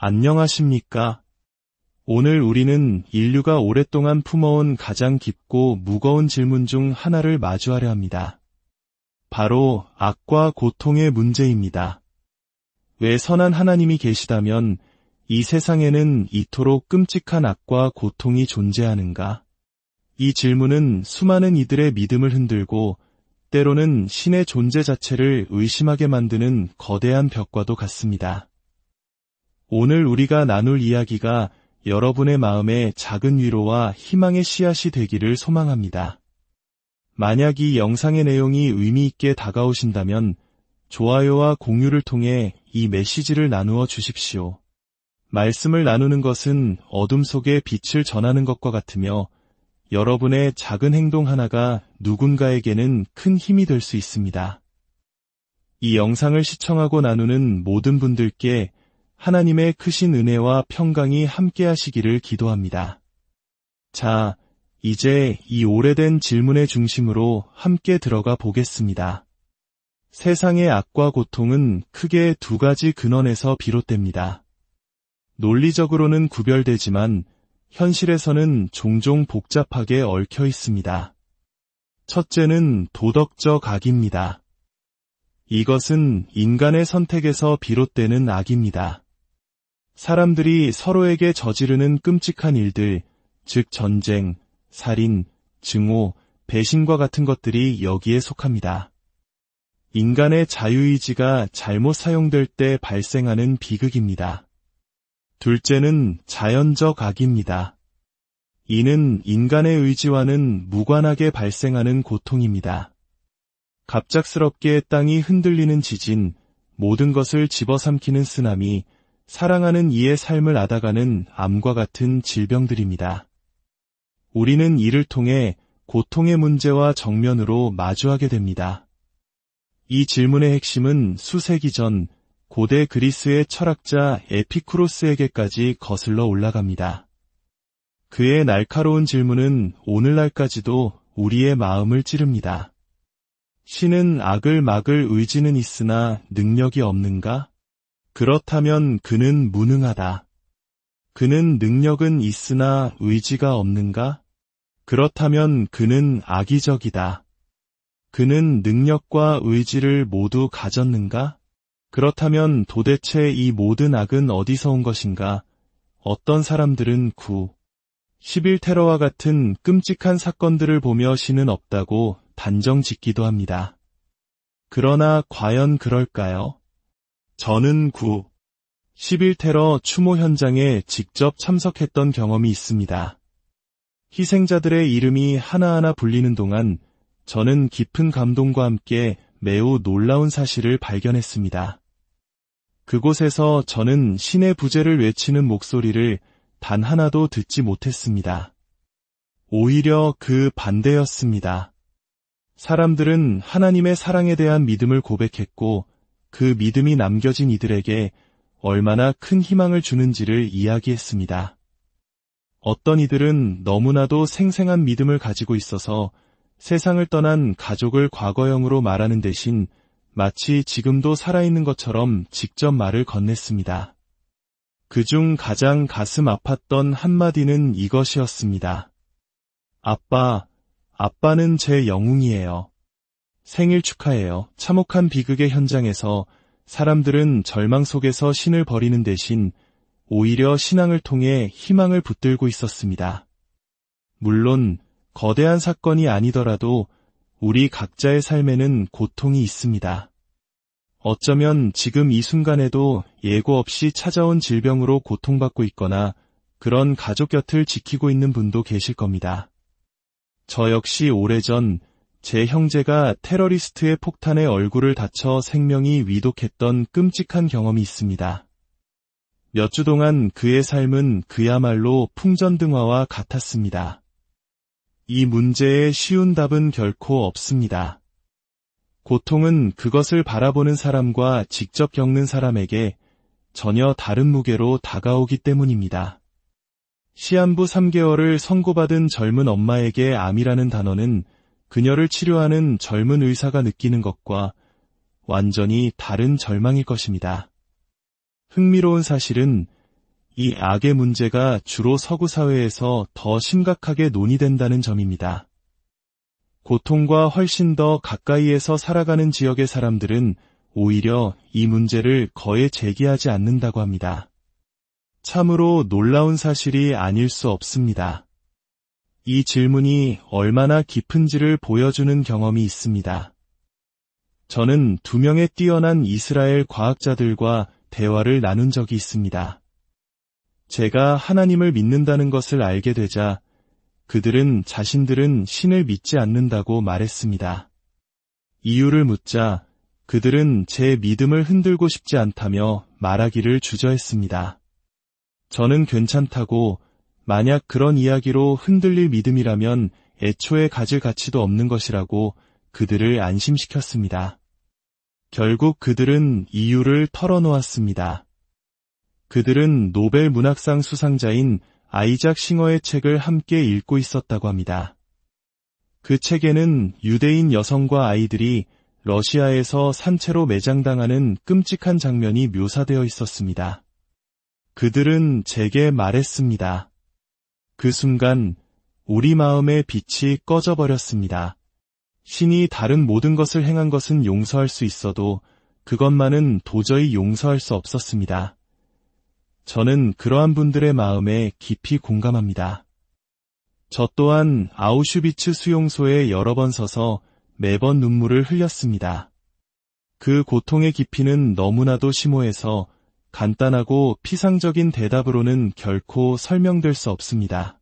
안녕하십니까? 오늘 우리는 인류가 오랫동안 품어온 가장 깊고 무거운 질문 중 하나를 마주하려 합니다. 바로 악과 고통의 문제입니다. 왜 선한 하나님이 계시다면 이 세상에는 이토록 끔찍한 악과 고통이 존재하는가? 이 질문은 수많은 이들의 믿음을 흔들고 때로는 신의 존재 자체를 의심하게 만드는 거대한 벽과도 같습니다. 오늘 우리가 나눌 이야기가 여러분의 마음에 작은 위로와 희망의 씨앗이 되기를 소망합니다. 만약 이 영상의 내용이 의미 있게 다가오신다면 좋아요와 공유를 통해 이 메시지를 나누어 주십시오. 말씀을 나누는 것은 어둠 속에 빛을 전하는 것과 같으며 여러분의 작은 행동 하나가 누군가에게는 큰 힘이 될 수 있습니다. 이 영상을 시청하고 나누는 모든 분들께 하나님의 크신 은혜와 평강이 함께 하시기를 기도합니다. 자, 이제 이 오래된 질문의 중심으로 함께 들어가 보겠습니다. 세상의 악과 고통은 크게 두 가지 근원에서 비롯됩니다. 논리적으로는 구별되지만 현실에서는 종종 복잡하게 얽혀 있습니다. 첫째는 도덕적 악입니다. 이것은 인간의 선택에서 비롯되는 악입니다. 사람들이 서로에게 저지르는 끔찍한 일들, 즉 전쟁, 살인, 증오, 배신과 같은 것들이 여기에 속합니다. 인간의 자유의지가 잘못 사용될 때 발생하는 비극입니다. 둘째는 자연적 악입니다. 이는 인간의 의지와는 무관하게 발생하는 고통입니다. 갑작스럽게 땅이 흔들리는 지진, 모든 것을 집어삼키는 쓰나미, 사랑하는 이의 삶을 앗아가는 암과 같은 질병들입니다. 우리는 이를 통해 고통의 문제와 정면으로 마주하게 됩니다. 이 질문의 핵심은 수세기 전 고대 그리스의 철학자 에피쿠로스에게까지 거슬러 올라갑니다. 그의 날카로운 질문은 오늘날까지도 우리의 마음을 찌릅니다. 신은 악을 막을 의지는 있으나 능력이 없는가? 그렇다면 그는 무능하다. 그는 능력은 있으나 의지가 없는가? 그렇다면 그는 악의적이다. 그는 능력과 의지를 모두 가졌는가? 그렇다면 도대체 이 모든 악은 어디서 온 것인가? 어떤 사람들은 11 테러와 같은 끔찍한 사건들을 보며 신은 없다고 단정 짓기도 합니다. 그러나 과연 그럴까요? 저는 11 테러 추모 현장에 직접 참석했던 경험이 있습니다. 희생자들의 이름이 하나하나 불리는 동안 저는 깊은 감동과 함께 매우 놀라운 사실을 발견했습니다. 그곳에서 저는 신의 부재를 외치는 목소리를 단 하나도 듣지 못했습니다. 오히려 그 반대였습니다. 사람들은 하나님의 사랑에 대한 믿음을 고백했고 그 믿음이 남겨진 이들에게 얼마나 큰 희망을 주는지를 이야기했습니다. 어떤 이들은 너무나도 생생한 믿음을 가지고 있어서 세상을 떠난 가족을 과거형으로 말하는 대신 마치 지금도 살아있는 것처럼 직접 말을 건넸습니다. 그중 가장 가슴 아팠던 한마디는 이것이었습니다. 아빠는 제 영웅이에요. 생일 축하해요. 참혹한 비극의 현장에서 사람들은 절망 속에서 신을 버리는 대신 오히려 신앙을 통해 희망을 붙들고 있었습니다. 물론 거대한 사건이 아니더라도 우리 각자의 삶에는 고통이 있습니다. 어쩌면 지금 이 순간에도 예고 없이 찾아온 질병으로 고통받고 있거나 그런 가족 곁을 지키고 있는 분도 계실 겁니다. 저 역시 오래전 제 형제가 테러리스트의 폭탄에 얼굴을 다쳐 생명이 위독했던 끔찍한 경험이 있습니다. 몇 주 동안 그의 삶은 그야말로 풍전등화와 같았습니다. 이 문제의 쉬운 답은 결코 없습니다. 고통은 그것을 바라보는 사람과 직접 겪는 사람에게 전혀 다른 무게로 다가오기 때문입니다. 시한부 3개월을 선고받은 젊은 엄마에게 암이라는 단어는 그녀를 치료하는 젊은 의사가 느끼는 것과 완전히 다른 절망일 것입니다. 흥미로운 사실은 이 악의 문제가 주로 서구 사회에서 더 심각하게 논의된다는 점입니다. 고통과 훨씬 더 가까이에서 살아가는 지역의 사람들은 오히려 이 문제를 거의 제기하지 않는다고 합니다. 참으로 놀라운 사실이 아닐 수 없습니다. 이 질문이 얼마나 깊은지를 보여주는 경험이 있습니다. 저는 2명의 뛰어난 이스라엘 과학자들과 대화를 나눈 적이 있습니다. 제가 하나님을 믿는다는 것을 알게 되자 그들은 자신들은 신을 믿지 않는다고 말했습니다. 이유를 묻자 그들은 제 믿음을 흔들고 싶지 않다며 말하기를 주저했습니다. 저는 괜찮다고, 만약 그런 이야기로 흔들릴 믿음이라면 애초에 가질 가치도 없는 것이라고 그들을 안심시켰습니다. 결국 그들은 이유를 털어놓았습니다. 그들은 노벨 문학상 수상자인 아이작 싱어의 책을 함께 읽고 있었다고 합니다. 그 책에는 유대인 여성과 아이들이 러시아에서 산채로 매장당하는 끔찍한 장면이 묘사되어 있었습니다. 그들은 제게 말했습니다. 그 순간 우리 마음의 빛이 꺼져버렸습니다. 신이 다른 모든 것을 행한 것은 용서할 수 있어도 그것만은 도저히 용서할 수 없었습니다. 저는 그러한 분들의 마음에 깊이 공감합니다. 저 또한 아우슈비츠 수용소에 여러 번 서서 매번 눈물을 흘렸습니다. 그 고통의 깊이는 너무나도 심오해서 간단하고 피상적인 대답으로는 결코 설명될 수 없습니다.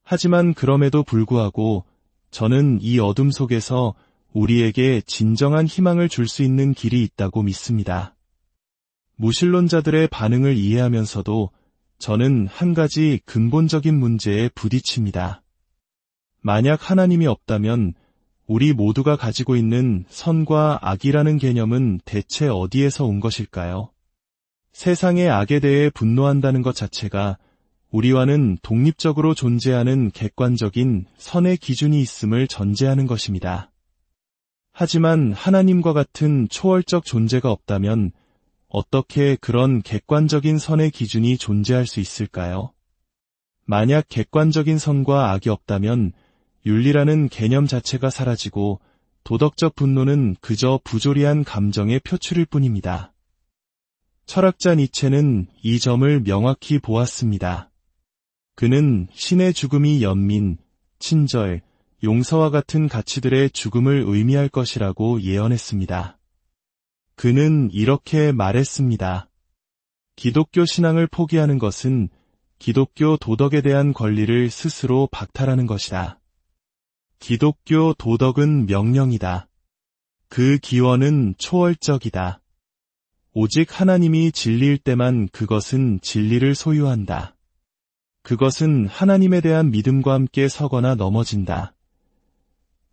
하지만 그럼에도 불구하고 저는 이 어둠 속에서 우리에게 진정한 희망을 줄 수 있는 길이 있다고 믿습니다. 무신론자들의 반응을 이해하면서도 저는 한 가지 근본적인 문제에 부딪힙니다. 만약 하나님이 없다면 우리 모두가 가지고 있는 선과 악이라는 개념은 대체 어디에서 온 것일까요? 세상의 악에 대해 분노한다는 것 자체가 우리와는 독립적으로 존재하는 객관적인 선의 기준이 있음을 전제하는 것입니다. 하지만 하나님과 같은 초월적 존재가 없다면 어떻게 그런 객관적인 선의 기준이 존재할 수 있을까요? 만약 객관적인 선과 악이 없다면 윤리라는 개념 자체가 사라지고 도덕적 분노는 그저 부조리한 감정의 표출일 뿐입니다. 철학자 니체는 이 점을 명확히 보았습니다. 그는 신의 죽음이 연민, 친절, 용서와 같은 가치들의 죽음을 의미할 것이라고 예언했습니다. 그는 이렇게 말했습니다. 기독교 신앙을 포기하는 것은 기독교 도덕에 대한 권리를 스스로 박탈하는 것이다. 기독교 도덕은 명령이다. 그 기원은 초월적이다. 오직 하나님이 진리일 때만 그것은 진리를 소유한다. 그것은 하나님에 대한 믿음과 함께 서거나 넘어진다.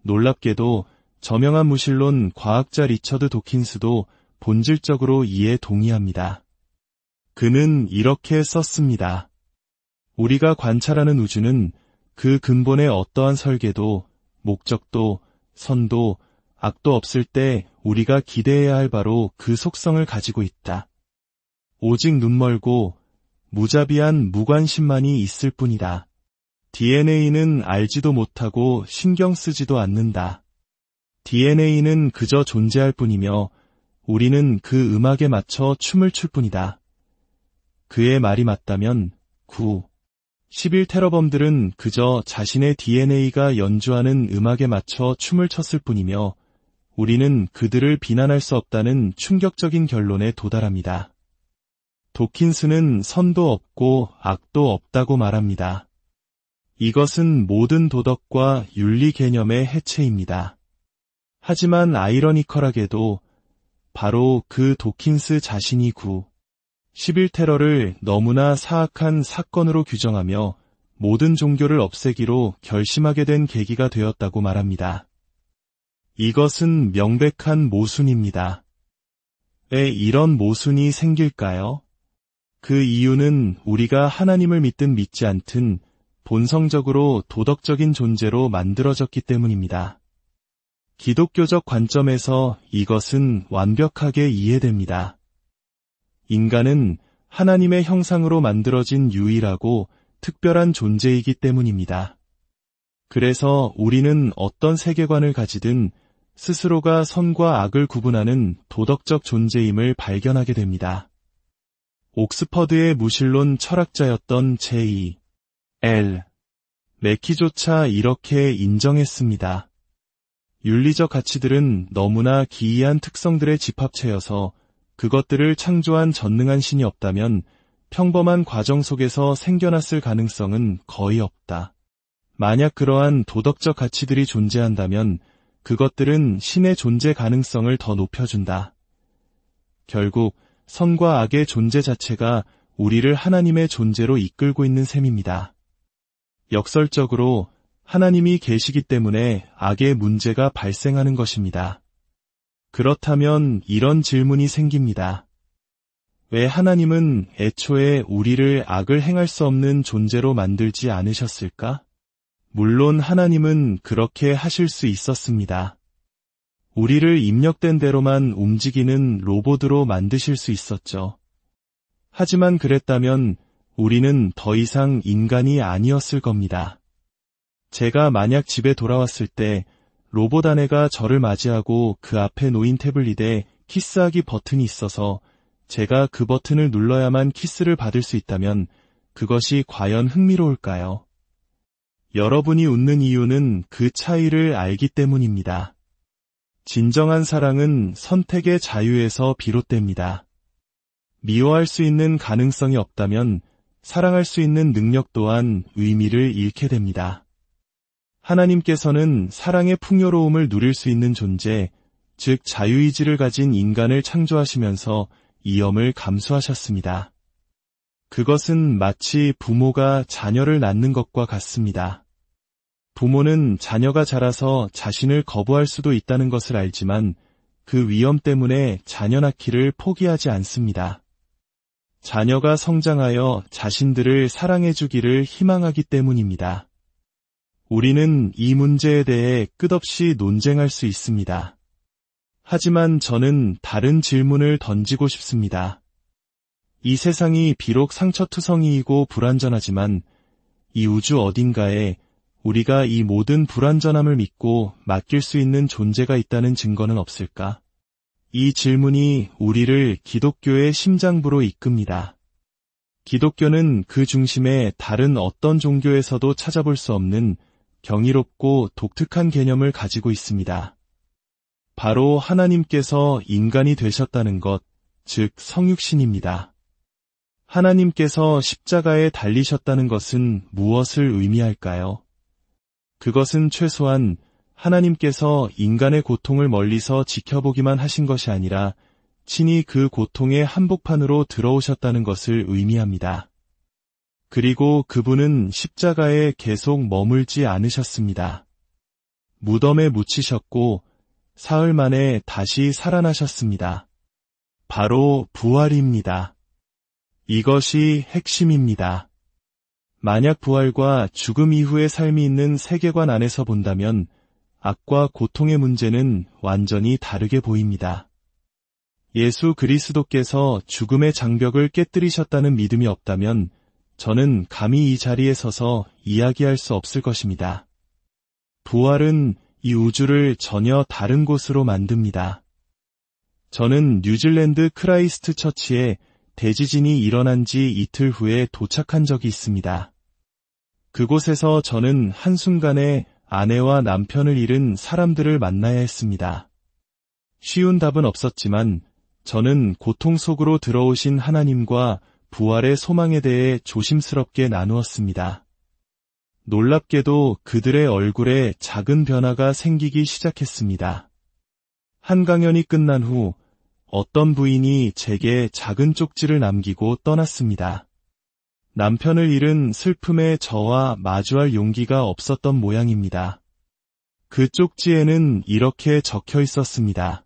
놀랍게도 저명한 무신론 과학자 리처드 도킨스도 본질적으로 이에 동의합니다. 그는 이렇게 썼습니다. 우리가 관찰하는 우주는 그 근본의 어떠한 설계도, 목적도, 선도, 악도 없을 때 우리가 기대해야 할 바로 그 속성을 가지고 있다. 오직 눈멀고 무자비한 무관심만이 있을 뿐이다. DNA는 알지도 못하고 신경 쓰지도 않는다. DNA는 그저 존재할 뿐이며 우리는 그 음악에 맞춰 춤을 출 뿐이다. 그의 말이 맞다면 11테러범들은 그저 자신의 DNA가 연주하는 음악에 맞춰 춤을 췄을 뿐이며 우리는 그들을 비난할 수 없다는 충격적인 결론에 도달합니다. 도킨스는 선도 없고 악도 없다고 말합니다. 이것은 모든 도덕과 윤리 개념의 해체입니다. 하지만 아이러니컬하게도 바로 그 도킨스 자신이 11테러를 너무나 사악한 사건으로 규정하며 모든 종교를 없애기로 결심하게 된 계기가 되었다고 말합니다. 이것은 명백한 모순입니다. 왜 이런 모순이 생길까요? 그 이유는 우리가 하나님을 믿든 믿지 않든 본성적으로 도덕적인 존재로 만들어졌기 때문입니다. 기독교적 관점에서 이것은 완벽하게 이해됩니다. 인간은 하나님의 형상으로 만들어진 유일하고 특별한 존재이기 때문입니다. 그래서 우리는 어떤 세계관을 가지든 스스로가 선과 악을 구분하는 도덕적 존재임을 발견하게 됩니다. 옥스퍼드의 무신론 철학자였던 J.L. 맥키조차 이렇게 인정했습니다. 윤리적 가치들은 너무나 기이한 특성들의 집합체여서 그것들을 창조한 전능한 신이 없다면 평범한 과정 속에서 생겨났을 가능성은 거의 없다. 만약 그러한 도덕적 가치들이 존재한다면 그것들은 신의 존재 가능성을 더 높여준다. 결국 선과 악의 존재 자체가 우리를 하나님의 존재로 이끌고 있는 셈입니다. 역설적으로 하나님이 계시기 때문에 악의 문제가 발생하는 것입니다. 그렇다면 이런 질문이 생깁니다. 왜 하나님은 애초에 우리를 악을 행할 수 없는 존재로 만들지 않으셨을까? 물론 하나님은 그렇게 하실 수 있었습니다. 우리를 입력된 대로만 움직이는 로봇으로 만드실 수 있었죠. 하지만 그랬다면 우리는 더 이상 인간이 아니었을 겁니다. 제가 만약 집에 돌아왔을 때 로봇 아내가 저를 맞이하고 그 앞에 놓인 태블릿에 키스하기 버튼이 있어서 제가 그 버튼을 눌러야만 키스를 받을 수 있다면 그것이 과연 흥미로울까요? 여러분이 웃는 이유는 그 차이를 알기 때문입니다. 진정한 사랑은 선택의 자유에서 비롯됩니다. 미워할 수 있는 가능성이 없다면 사랑할 수 있는 능력 또한 의미를 잃게 됩니다. 하나님께서는 사랑의 풍요로움을 누릴 수 있는 존재, 즉 자유의지를 가진 인간을 창조하시면서 이염을 감수하셨습니다. 그것은 마치 부모가 자녀를 낳는 것과 같습니다. 부모는 자녀가 자라서 자신을 거부할 수도 있다는 것을 알지만 그 위험 때문에 자녀 낳기를 포기하지 않습니다. 자녀가 성장하여 자신들을 사랑해주기를 희망하기 때문입니다. 우리는 이 문제에 대해 끝없이 논쟁할 수 있습니다. 하지만 저는 다른 질문을 던지고 싶습니다. 이 세상이 비록 상처투성이이고 불완전하지만 이 우주 어딘가에 우리가 이 모든 불완전함을 믿고 맡길 수 있는 존재가 있다는 증거는 없을까? 이 질문이 우리를 기독교의 심장부로 이끕니다. 기독교는 그 중심에 다른 어떤 종교에서도 찾아볼 수 없는 경이롭고 독특한 개념을 가지고 있습니다. 바로 하나님께서 인간이 되셨다는 것, 즉 성육신입니다. 하나님께서 십자가에 달리셨다는 것은 무엇을 의미할까요? 그것은 최소한 하나님께서 인간의 고통을 멀리서 지켜보기만 하신 것이 아니라 친히 그 고통의 한복판으로 들어오셨다는 것을 의미합니다. 그리고 그분은 십자가에 계속 머물지 않으셨습니다. 무덤에 묻히셨고 사흘 만에 다시 살아나셨습니다. 바로 부활입니다. 이것이 핵심입니다. 만약 부활과 죽음 이후의 삶이 있는 세계관 안에서 본다면 악과 고통의 문제는 완전히 다르게 보입니다. 예수 그리스도께서 죽음의 장벽을 깨뜨리셨다는 믿음이 없다면 저는 감히 이 자리에 서서 이야기할 수 없을 것입니다. 부활은 이 우주를 전혀 다른 곳으로 만듭니다. 저는 뉴질랜드 크라이스트 처치에 대지진이 일어난 지 이틀 후에 도착한 적이 있습니다. 그곳에서 저는 한순간에 아내와 남편을 잃은 사람들을 만나야 했습니다. 쉬운 답은 없었지만 저는 고통 속으로 들어오신 하나님과 부활의 소망에 대해 조심스럽게 나누었습니다. 놀랍게도 그들의 얼굴에 작은 변화가 생기기 시작했습니다. 한 강연이 끝난 후 어떤 부인이 제게 작은 쪽지를 남기고 떠났습니다. 남편을 잃은 슬픔에 저와 마주할 용기가 없었던 모양입니다. 그 쪽지에는 이렇게 적혀 있었습니다.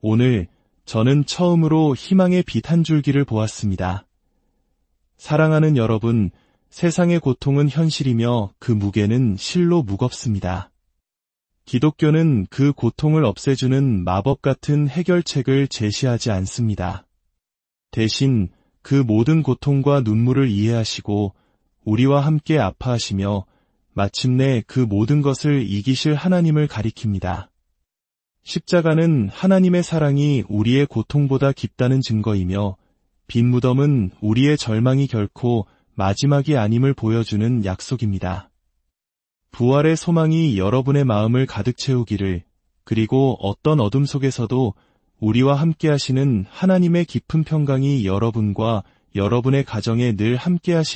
오늘 저는 처음으로 희망의 빛 한 줄기를 보았습니다. 사랑하는 여러분, 세상의 고통은 현실이며 그 무게는 실로 무겁습니다. 기독교는 그 고통을 없애주는 마법 같은 해결책을 제시하지 않습니다. 대신 그 모든 고통과 눈물을 이해하시고 우리와 함께 아파하시며 마침내 그 모든 것을 이기실 하나님을 가리킵니다. 십자가는 하나님의 사랑이 우리의 고통보다 깊다는 증거이며 빈 무덤은 우리의 절망이 결코 마지막이 아님을 보여주는 약속입니다. 부활의 소망이 여러분의 마음을 가득 채우기를, 그리고 어떤 어둠 속에서도 우리와 함께 하시는 하나님의 깊은 평강이 여러분과 여러분의 가정에 늘 함께 하시기를